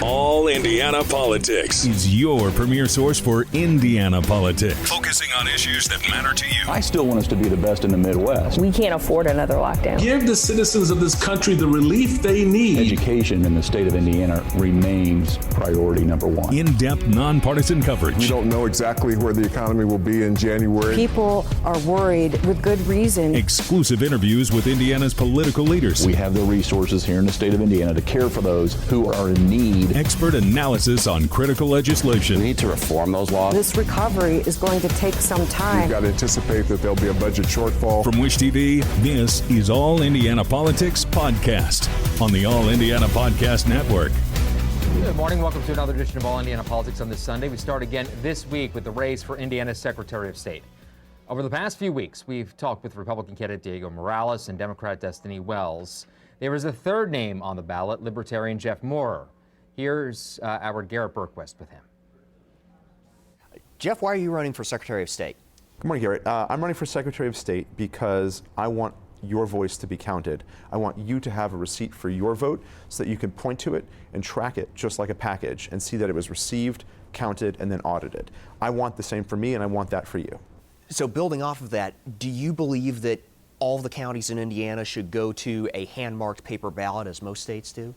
All Indiana Politics is your premier source for Indiana politics, focusing on issues that matter to you. I still want us to be the best in the Midwest. We can't afford another lockdown. Give the citizens of this country the relief they need. Education in the state of Indiana remains priority number one. In-depth, nonpartisan coverage. We don't know exactly where the economy will be in January. People are worried with good reason. Exclusive interviews with Indiana's political leaders. We have the resources here in the state of Indiana to care for those who are in need. Expert analysis on critical legislation. We need to reform those laws. This recovery is going to take some time. We've got to anticipate that there'll be a budget shortfall. From Wish TV, this is All Indiana Politics Podcast on the All Indiana Podcast Network. Good morning. Welcome to another edition of All Indiana Politics on this Sunday. We start again this week with the race for Indiana's Secretary of State. Over the past few weeks, we've talked with Republican candidate Diego Morales and Democrat Destiny Wells. There is a third name on the ballot, Libertarian Jeff Maurer. Here's our Garrett Berquist with him. Jeff, why are you running for Secretary of State? Good morning, Garrett. I'm running for Secretary of State because I want your voice to be counted. I want you to have a receipt for your vote so that you can point to it and track it just like a package and see that it was received, counted, and then audited. I want the same for me, and I want that for you. So building off of that, do you believe that all of the counties in Indiana should go to a hand-marked paper ballot as most states do?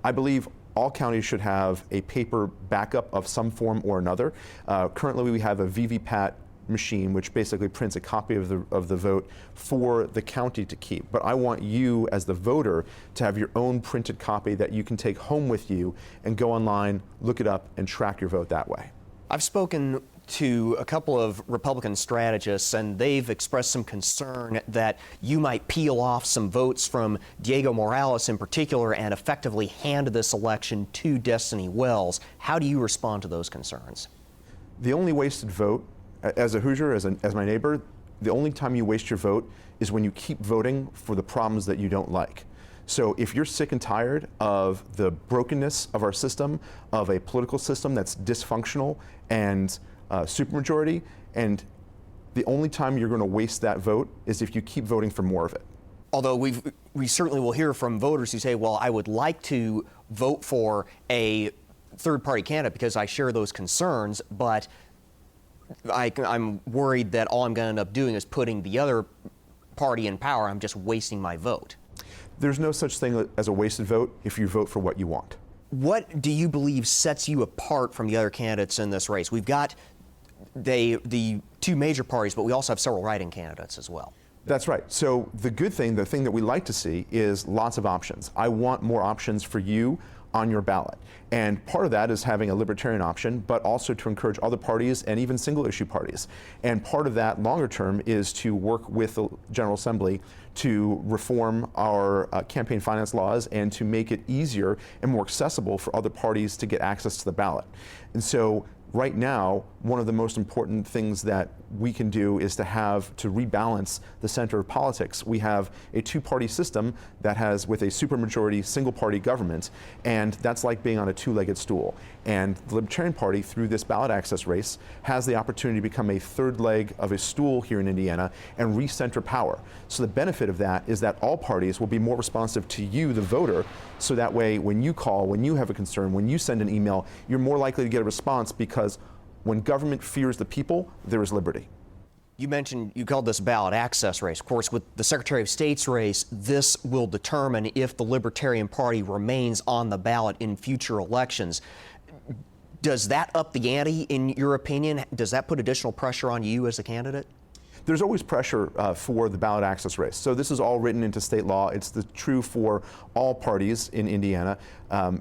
I believe all counties should have a paper backup of some form or another. Currently, we have a VVPAT machine, which basically prints a copy of the vote for the county to keep. But I want you, as the voter, to have your own printed copy that you can take home with you and go online, look it up, and track your vote that way. I've spoken to a couple of Republican strategists, and they've expressed some concern that you might peel off some votes from Diego Morales in particular and effectively hand this election to Destiny Wells. How do you respond to those concerns? The only wasted vote, as a Hoosier, as my neighbor, the only time you waste your vote is when you keep voting for the problems that you don't like. So if you're sick and tired of the brokenness of our system, of a political system that's dysfunctional and supermajority, and the only time you're going to waste that vote is if you keep voting for more of it. Although we certainly will hear from voters who say, well, I would like to vote for a third-party candidate because I share those concerns, but I'm worried that all I'm going to end up doing is putting the other party in power. I'm just wasting my vote. There's no such thing as a wasted vote if you vote for what you want. What do you believe sets you apart from the other candidates in this race? We've got the two major parties, but we also have several write-in candidates as well. That's right. So the thing that we like to see is lots of options. I want more options for you on your ballot. And part of that is having a libertarian option, but also to encourage other parties and even single issue parties. And part of that longer term is to work with the General Assembly to reform our campaign finance laws and to make it easier and more accessible for other parties to get access to the ballot. And so right now, one of the most important things that we can do is to rebalance the center of politics. We have a two-party system that has, with a supermajority single-party government, and that's like being on a two-legged stool. And the Libertarian Party, through this ballot access race, has the opportunity to become a third leg of a stool here in Indiana and recenter power. So the benefit of that is that all parties will be more responsive to you, the voter, so that way when you call, when you have a concern, when you send an email, you're more likely to get a response, because when government fears the people, there is liberty. You mentioned, you called this ballot access race. Of course, with the Secretary of State's race, this will determine if the Libertarian Party remains on the ballot in future elections. Does that up the ante, in your opinion? Does that put additional pressure on you as a candidate? There's always pressure for the ballot access race. So this is all written into state law. It's true for all parties in Indiana.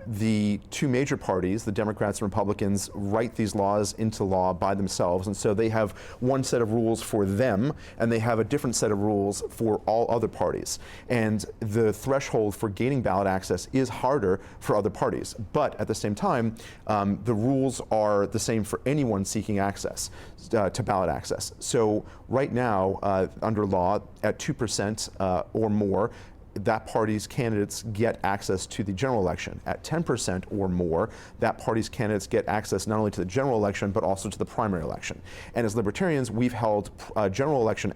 The two major parties, the Democrats and Republicans, write these laws into law by themselves. And so they have one set of rules for them, and they have a different set of rules for all other parties. And the threshold for gaining ballot access is harder for other parties. But at the same time, the rules are the same for anyone seeking access to ballot access. So right now, under law, at 2% or more, that party's candidates get access to the general election. At 10% or more, that party's candidates get access not only to the general election, but also to the primary election. And as Libertarians, we've held general election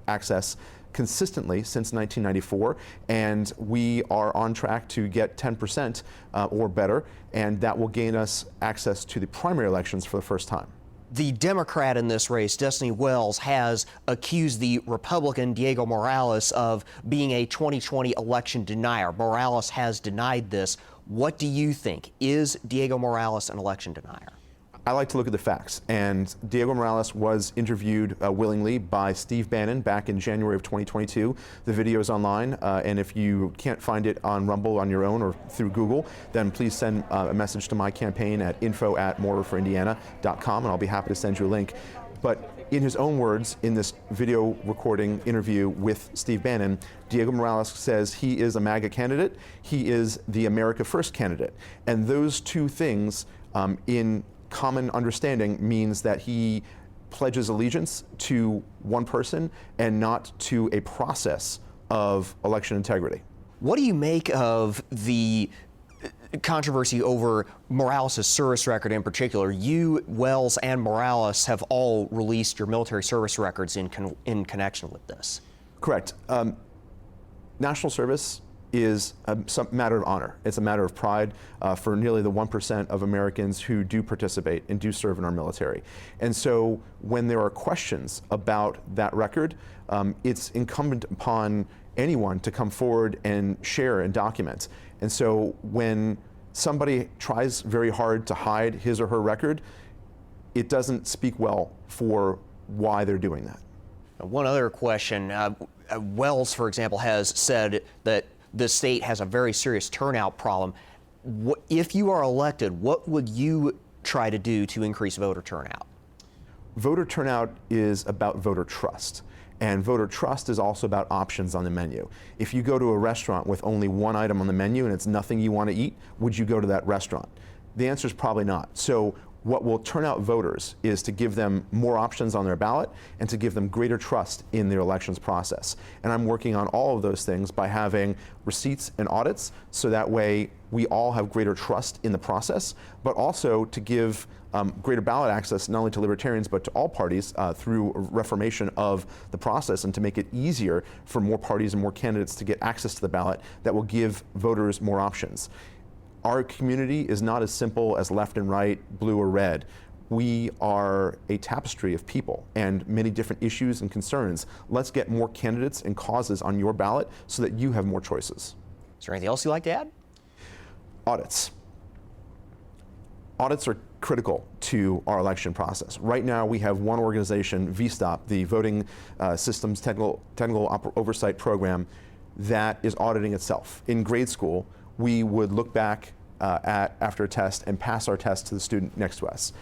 access consistently since 1994, and we are on track to get 10% or better, and that will gain us access to the primary elections for the first time. The Democrat in this race, Destiny Wells, has accused the Republican Diego Morales of being a 2020 election denier. Morales has denied this. What do you think? Is Diego Morales an election denier? I like to look at the facts, and Diego Morales was interviewed willingly by Steve Bannon back in January of 2022. The video is online, and if you can't find it on Rumble on your own or through Google, then please send a message to my campaign at info@moreforIndiana.com, and I'll be happy to send you a link. But in his own words, in this video recording interview with Steve Bannon, Diego Morales says he is a MAGA candidate, he is the America First candidate, and those two things in common understanding means that he pledges allegiance to one person and not to a process of election integrity. What do you make of the controversy over Morales' service record in particular? You, Wells, and Morales have all released your military service records in connection with this. Correct. National service is a matter of honor. It's a matter of pride for nearly the 1% of Americans who do participate and do serve in our military. And so when there are questions about that record, it's incumbent upon anyone to come forward and share and document. And so when somebody tries very hard to hide his or her record, it doesn't speak well for why they're doing that. One other question. Wells, for example, has said that the state has a very serious turnout problem. If you are elected, what would you try to do to increase voter turnout? Voter turnout is about voter trust. And voter trust is also about options on the menu. If you go to a restaurant with only one item on the menu and it's nothing you want to eat, would you go to that restaurant? The answer is probably not. So what will turn out voters is to give them more options on their ballot and to give them greater trust in their elections process. And I'm working on all of those things by having receipts and audits, so that way we all have greater trust in the process, but also to give greater ballot access not only to Libertarians but to all parties through reformation of the process, and to make it easier for more parties and more candidates to get access to the ballot that will give voters more options. Our community is not as simple as left and right, blue or red. We are a tapestry of people and many different issues and concerns. Let's get more candidates and causes on your ballot so that you have more choices. Is there anything else you'd like to add? Audits. Audits are critical to our election process. Right now, we have one organization, VSTOP, the Voting Systems Technical Oversight Program, that is auditing itself. In grade school, we would look back after a test and pass our test to the student next to us.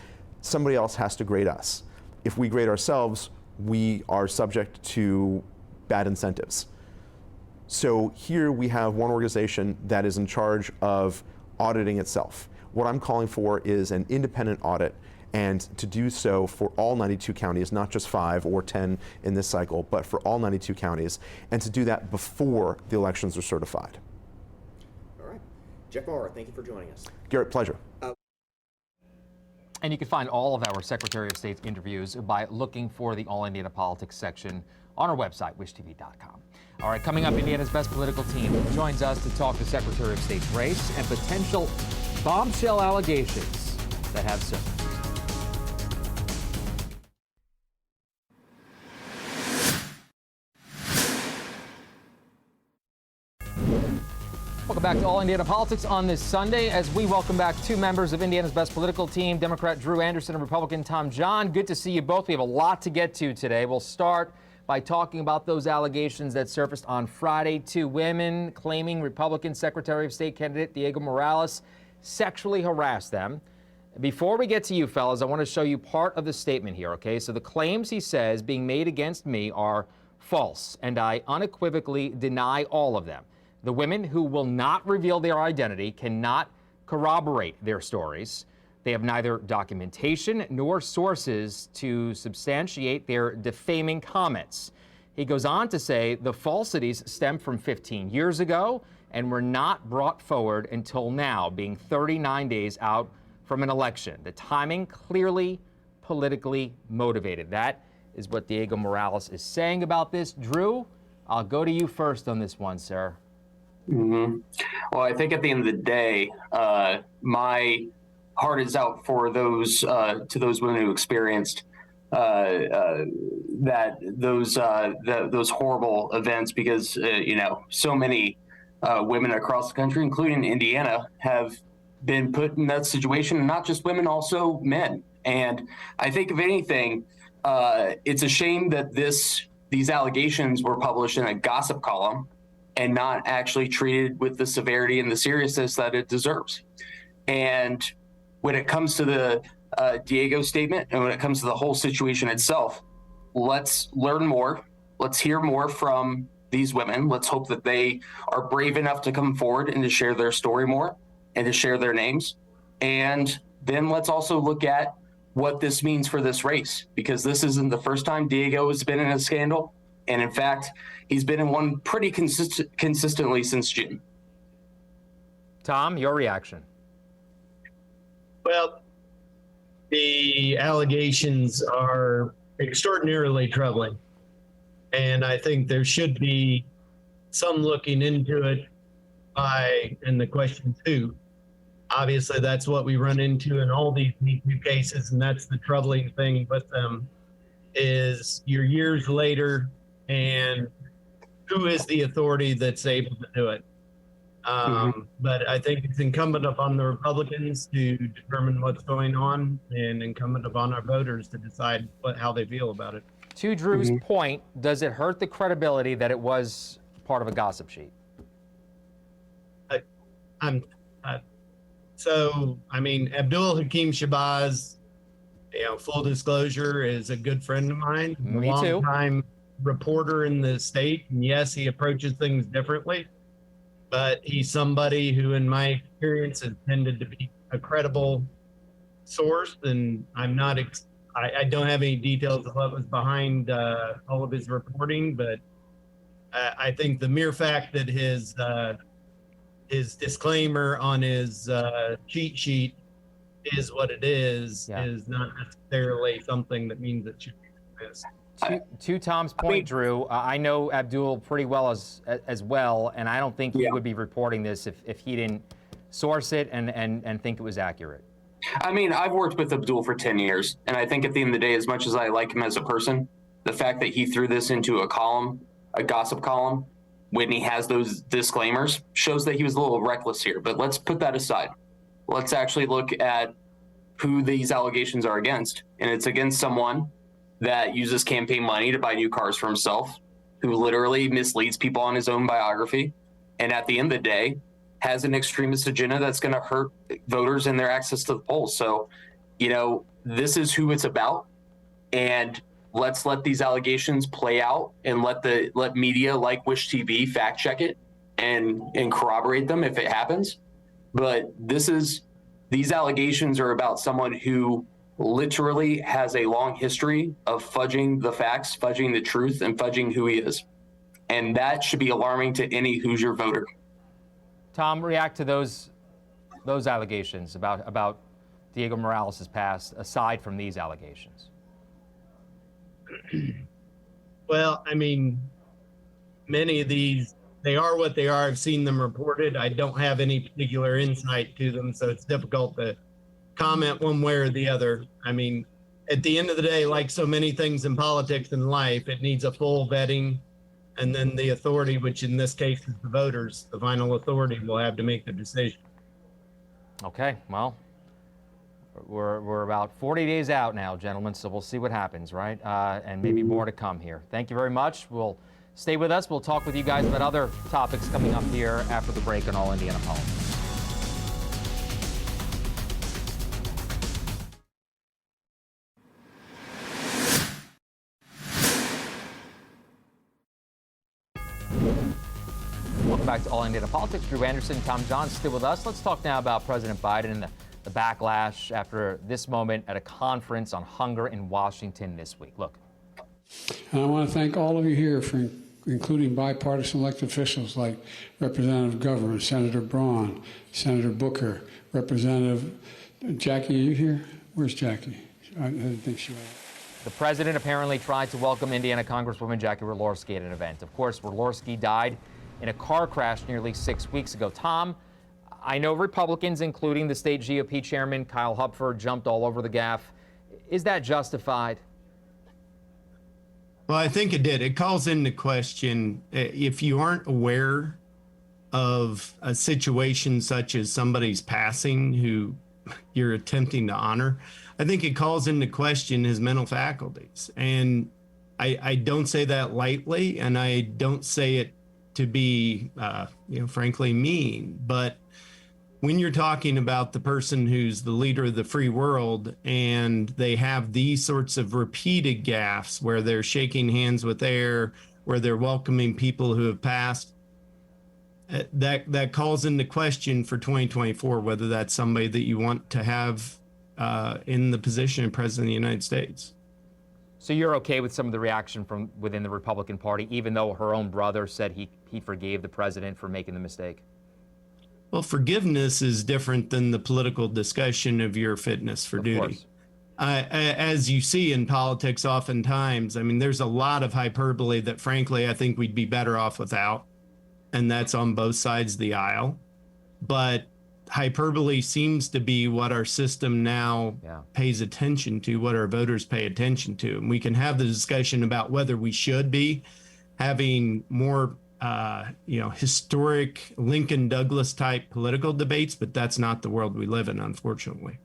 Somebody else has to grade us. If we grade ourselves, we are subject to bad incentives. So here we have one organization that is in charge of auditing itself. What I'm calling for is an independent audit, and to do so for all 92 counties, not just 5 or 10 in this cycle, but for all 92 counties, and to do that before the elections are certified. Jeff Maurer, thank you for joining us. Garrett, pleasure. And you can find all of our Secretary of State's interviews by looking for the All Indiana Politics section on our website, wishtv.com. All right, coming up, Indiana's best political team joins us to talk the Secretary of State's race and potential bombshell allegations that have surfaced. Welcome back to All Indiana Politics on this Sunday, as we welcome back two members of Indiana's best political team, Democrat Drew Anderson and Republican Tom John. Good to see you both. We have a lot to get to today. We'll start by talking about those allegations that surfaced on Friday. Two women claiming Republican Secretary of State candidate Diego Morales sexually harassed them. Before we get to you, fellas, I want to show you part of the statement here, okay? So the claims he says being made against me are false, and I unequivocally deny all of them. The women, who will not reveal their identity, cannot corroborate their stories. They have neither documentation nor sources to substantiate their defaming comments. He goes on to say the falsities stem from 15 years ago and were not brought forward until now, being 39 days out from an election. The timing clearly politically motivated. That is what Diego Morales is saying about this. Drew, I'll go to you first on this one, sir. Mm-hmm. Well, I think at the end of the day, my heart is out for those women who experienced those horrible events, because so many women across the country, including Indiana, have been put in that situation, and not just women, also men. And I think, if anything, it's a shame that these allegations were published in a gossip column and not actually treated with the severity and the seriousness that it deserves. And when it comes to the Diego statement, and when it comes to the whole situation itself, let's learn more. Let's hear more from these women. Let's hope that they are brave enough to come forward and to share their story more and to share their names. And then let's also look at what this means for this race, because this isn't the first time Diego has been in a scandal. And in fact, he's been in one pretty consistently since June. Tom, your reaction? Well, the allegations are extraordinarily troubling. And I think there should be some looking into it and the question too. Obviously, that's what we run into in all these Me Too cases, and that's the troubling thing with them, is you're years later, and who is the authority that's able to do it? But I think it's incumbent upon the Republicans to determine what's going on, and incumbent upon our voters to decide how they feel about it. To Drew's point, does it hurt the credibility that it was part of a gossip sheet? Abdul Hakim Shabazz, full disclosure, is a good friend of mine. Me too. Long-time reporter in the state, and yes, he approaches things differently, but he's somebody who, in my experience, has tended to be a credible source, and I don't have any details of what was behind all of his reporting, but I think the mere fact that his disclaimer on his cheat sheet is what it is not necessarily something that means it should be dismissed. To Tom's point, Drew, I know Abdul pretty well as well, and I don't think he would be reporting this if he didn't source it and think it was accurate. I mean, I've worked with Abdul for 10 years, and I think at the end of the day, as much as I like him as a person, the fact that he threw this into a gossip column, when he has those disclaimers, shows that he was a little reckless here. But let's put that aside. Let's actually look at who these allegations are against. And it's against someone that uses campaign money to buy new cars for himself, who literally misleads people on his own biography, and at the end of the day, has an extremist agenda that's going to hurt voters and their access to the polls. So, this is who it's about. And let's let these allegations play out, and let media like Wish TV fact check it and corroborate them if it happens. But these allegations are about someone who literally has a long history of fudging the facts, fudging the truth, and fudging who he is. And that should be alarming to any Hoosier voter. Tom, react to those allegations about Diego Morales' past, aside from these allegations. Well, many of these, they are what they are. I've seen them reported. I don't have any particular insight to them, so it's difficult to comment one way or the other. At the end of the day, like so many things in politics and life, it needs a full vetting, and then the authority, which in this case is the voters, the final authority, will have to make the decision. Okay, well, we're about 40 days out now, gentlemen, so we'll see what happens, right? And maybe more to come here. Thank you very much. We'll stay with us. We'll talk with you guys about other topics coming up here after the break on All Indiana Politics. Welcome back to All Indiana Politics. Drew Anderson, Tom John still with us. Let's talk now about President Biden and the backlash after this moment at a conference on hunger in Washington this week. Look. And I want to thank all of you here for including bipartisan elected officials like Representative Governor, Senator Braun, Senator Booker, Representative Jackie. Are you here? Where's Jackie? I didn't think she was. The president apparently tried to welcome Indiana Congresswoman Jackie Walorski at an event. Of course, Walorski died in a car crash nearly 6 weeks ago. Tom, I know Republicans, including the state GOP chairman Kyle Hupfer, jumped all over the gaffe. Is that justified? Well, I think it did. It calls into question if you aren't aware of a situation such as somebody's passing who you're attempting to honor. I think it calls into question his mental faculties. And I don't say that lightly, and I don't say it to be, frankly mean. But when you're talking about the person who's the leader of the free world and they have these sorts of repeated gaffes where they're shaking hands with air, where they're welcoming people who have passed, that calls into question for 2024 whether that's somebody that you want to have in the position of President of the United States. So you're okay with some of the reaction from within the Republican Party, even though her own brother said he forgave the president for making the mistake? Well, forgiveness is different than the political discussion of your fitness for duty. As you see in politics oftentimes, I mean, there's a lot of hyperbole that, frankly, I think we'd be better off without, and that's on both sides of the aisle. But hyperbole seems to be what our system now pays attention to, what our voters pay attention to. And we can have the discussion about whether we should be having more historic Lincoln Douglas type political debates, but that's not the world we live in, unfortunately.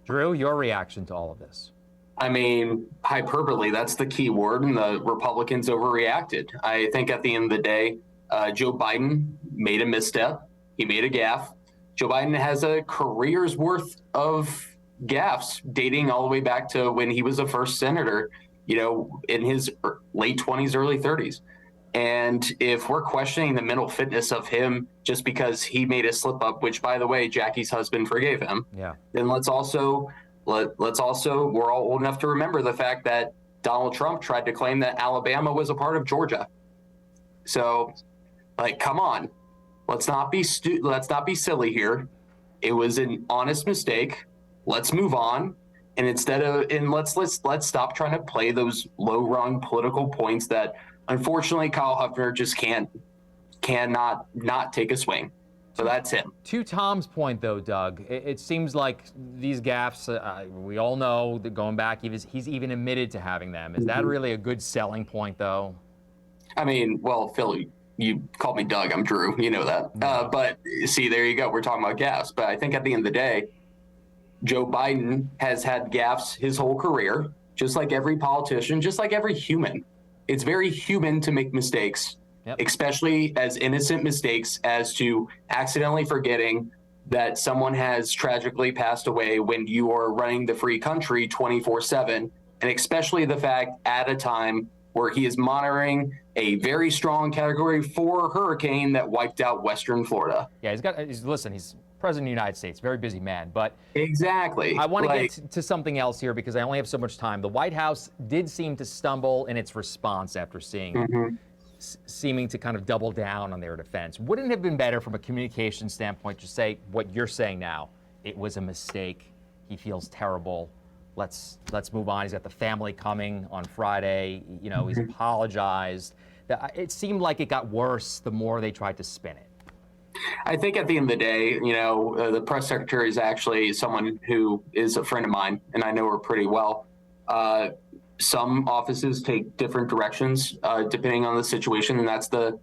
Drew, your reaction to all of this? I mean, hyperbole, that's the key word, and the Republicans overreacted. I think at the end of the day, Joe Biden made a misstep. He made a gaffe. Joe Biden has a career's worth of gaffes dating all the way back to when he was a first senator, in his late 20s, early 30s. And if we're questioning the mental fitness of him just because he made a slip up, which, by the way, Jackie's husband forgave him, then let's also we're all old enough to remember the fact that Donald Trump tried to claim that Alabama was a part of Georgia. So, come on, let's not be silly here. It was an honest mistake. Let's move on. And let's stop trying to play those low-rung political points that, unfortunately, Kyle Hupfer just cannot not take a swing. So that's him. To Tom's point, though, Doug, it seems like these gaffes, we all know that going back, he's even admitted to having them. Is that really a good selling point, though? I mean, well, Phil, you called me Doug. I'm Drew. You know that. But see, there you go. We're talking about gaffes. But I think at the end of the day, Joe Biden has had gaffes his whole career, just like every politician, just like every human. It's very human to make mistakes, especially as innocent mistakes as to accidentally forgetting that someone has tragically passed away when you are running the free country 24/7, and especially the fact at a time where he is monitoring a very strong Category 4 hurricane that wiped out Western Florida. Yeah, he's President of the United States, very busy man. But exactly, I want to get to something else here because I only have so much time. The White House did seem to stumble in its response after seeming to kind of double down on their defense. Wouldn't it have been better from a communication standpoint to say what you're saying now? It was a mistake. He feels terrible. Let's move on. He's got the family coming on Friday. He's apologized. It seemed like it got worse the more they tried to spin it. I think at the end of the day, the press secretary is actually someone who is a friend of mine, and I know her pretty well. Some offices take different directions depending on the situation, and that's the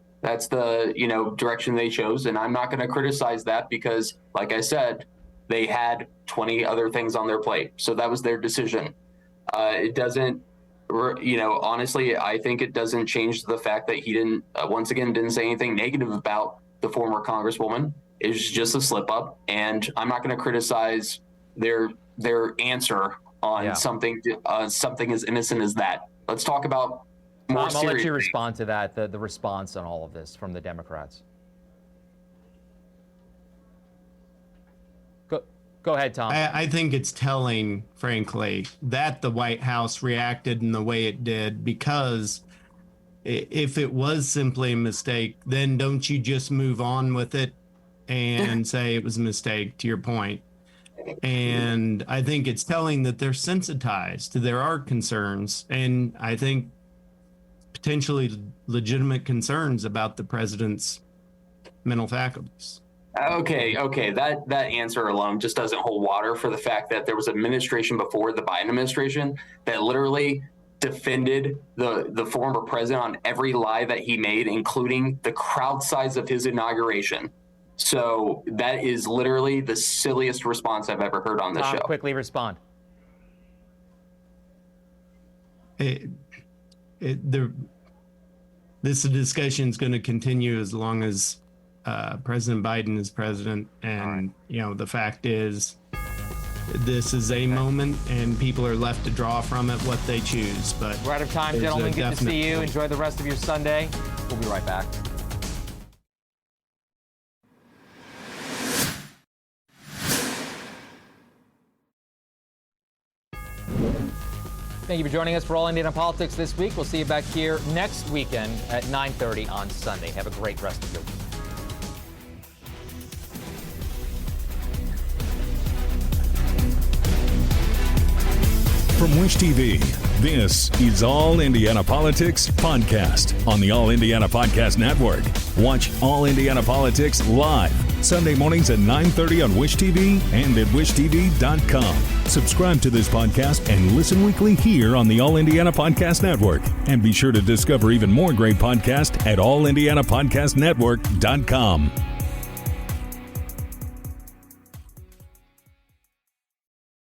direction they chose. And I'm not going to criticize that because, like I said, they had 20 other things on their plate, so that was their decision. It doesn't, honestly, I think it doesn't change the fact that he didn't say anything negative about the former congresswoman. It was just a slip up, and I'm not going to criticize their answer on something as innocent as that. Let's talk about more Tom, serious. I'll let you respond to that, the response on all of this from the Democrats. Go ahead, Tom. I think it's telling, frankly, that the White House reacted in the way it did, because if it was simply a mistake, then don't you just move on with it and say it was a mistake, to your point. And I think it's telling that they're sensitized. There are concerns, and I think potentially legitimate concerns about the president's mental faculties. Okay. That answer alone just doesn't hold water for the fact that there was an administration before the Biden administration that literally defended the former president on every lie that he made, including the crowd size of his inauguration. So that is literally the silliest response I've ever heard on this show. Quickly respond. This discussion is going to continue as long as President Biden is president. And, the fact is, this is a moment, and people are left to draw from it what they choose. But we're out of time, gentlemen. Good to see you. Enjoy the rest of your Sunday. We'll be right back. Thank you for joining us for All Indiana Politics this week. We'll see you back here next weekend at 9:30 on Sunday. Have a great rest of your week. From Wish TV, this is All Indiana Politics Podcast on the All Indiana Podcast Network. Watch All Indiana Politics live Sunday mornings at 9:30 on Wish TV and at wishtv.com. Subscribe to this podcast and listen weekly here on the All Indiana Podcast Network. And be sure to discover even more great podcasts at allindianapodcastnetwork.com.